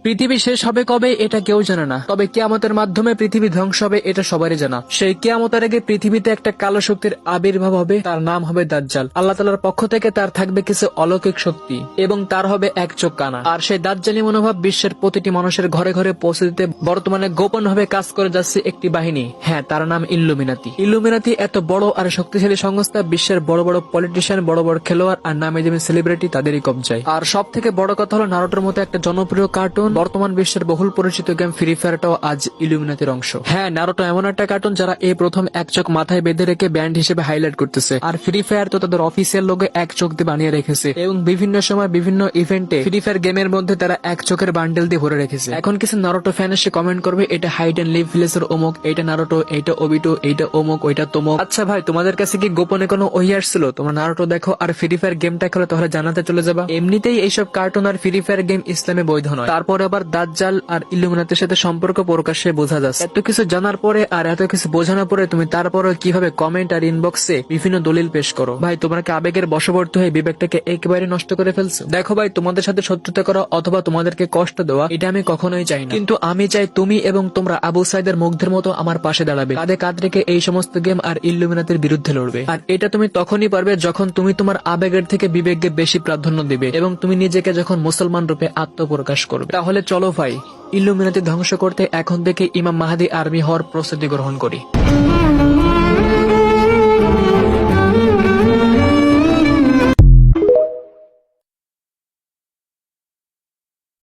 পৃথিবী শেষ হবে কবে এটা কেউ জানে না, তবে কিয়ামতের মাধ্যমে পৃথিবী ধ্বংস হবে এটা সবারই জানা। সেই কিয়ামতের আগে পৃথিবীতে একটা কালো শক্তির আবির্ভাব হবে, তার নাম হবে দাজ্জাল। আল্লাহ তাআলার পক্ষ থেকে তার থাকবে কিছু অলৌকিক শক্তি এবং তার হবে এক চোখ কানা। আর সেই দাজ্জালি মনোভাব বিশ্বের প্রতিটি মানুষের ঘরে ঘরে পৌঁছে দিতে বর্তমানে গোপন ভাবে কাজ করে যাচ্ছে একটি বাহিনী। হ্যাঁ, তার নাম ইল্লুমিনাতি। ইল্লুমিনাতি এত বড় আর শক্তিশালী সংস্থা, বিশ্বের বড় বড় পলিটিশিয়ান, বড় বড় খেলোয়াড় আর নামে দামি সেলিব্রিটি তাদেরই কবজায়। আর সব থেকে বড় কথা হলো, নারুটোর মতো একটা জনপ্রিয় কার্টুন, বর্তমান বিশ্বের বহুল পরিচিত গেম ফ্রি ফায়ারটাও আজ ইলুমিনাতির অংশ। হ্যাঁ, নারুটো এমন একটা কার্টুন যারা এই প্রথম এক চোখ মাথায় বেঁধে রেখে ব্যান্ড হিসেবে হাইলাইট করতেছে। আর ফ্রি ফায়ার তো তাদের অফিসিয়াল লোগো এক চোখ দিয়ে বানিয়ে রেখেছে এবং বিভিন্ন সময় বিভিন্ন ইভেন্টে ফ্রি ফায়ার গেমের মধ্যে তারা এক চোখের বান্ডেল দিয়ে ভরে রেখেছে। এখন কিছু নারুটো ফ্যান এসে কমেন্ট করবে এটা হাইড এন্ড লিভ ভিলেজের অমুক, এটা নারুটো, এইটা ওবিটো, এইটা অমুক, ওইটা তমুক। আচ্ছা ভাই, তোমাদের কাছে কি গোপনে কোনো ওই আসছিল তোমরা নারুটো দেখো আর ফ্রি ফায়ার গেমটা খেলো, তাহলে জানাতে চলে যাবা? এমনিতেই এইসব কার্টুন আর ফ্রি ফায়ার গেম ইসলামে বৈধ নয়, তারপরে আবার দাজ্জাল আর ইলুমিনাতির সাথে সম্পর্ক প্রকাশ্যে বোঝা যাচ্ছে। এত কিছু জানার পরে আর এত কিছু বোঝানোর পরে তুমি তারপরে কিভাবে কমেন্ট আর ইনবক্সে বিভিন্ন দলিল পেশ করো? ভাই, তোমরা কি আবেগের বশবর্তী হয়ে বিবেকটাকে একেবারে নষ্ট করে ফেলছো? দেখো ভাই, তোমাদের সাথে শত্রুতা করা অথবা তোমাদেরকে কষ্ট দেওয়া এটা আমি কখনোই চাই না, কিন্তু আমি চাই তুমি এবং তোমরা আবু সাইদের মুগ্ধের মতো আমার পাশে দাঁড়াবে, কাঁধে কাঁধ রেখে এই সমস্ত গেম আর ইল্লুমিনাতির বিরুদ্ধে লড়বে। আর এটা তুমি তখনই পারবে যখন তুমি তোমার আবেগের থেকে বিবেককে বেশি প্রাধান্য দিবে এবং তুমি নিজেকে যখন মুসলমান রূপে আত্মপ্রকাশ করবে। তাহলে চলো ভাই, ইল্লুমিনাতি ধ্বংস করতে এখন থেকে ইমাম মাহাদি আর্মি হওয়ার প্রস্তুতি গ্রহণ করি।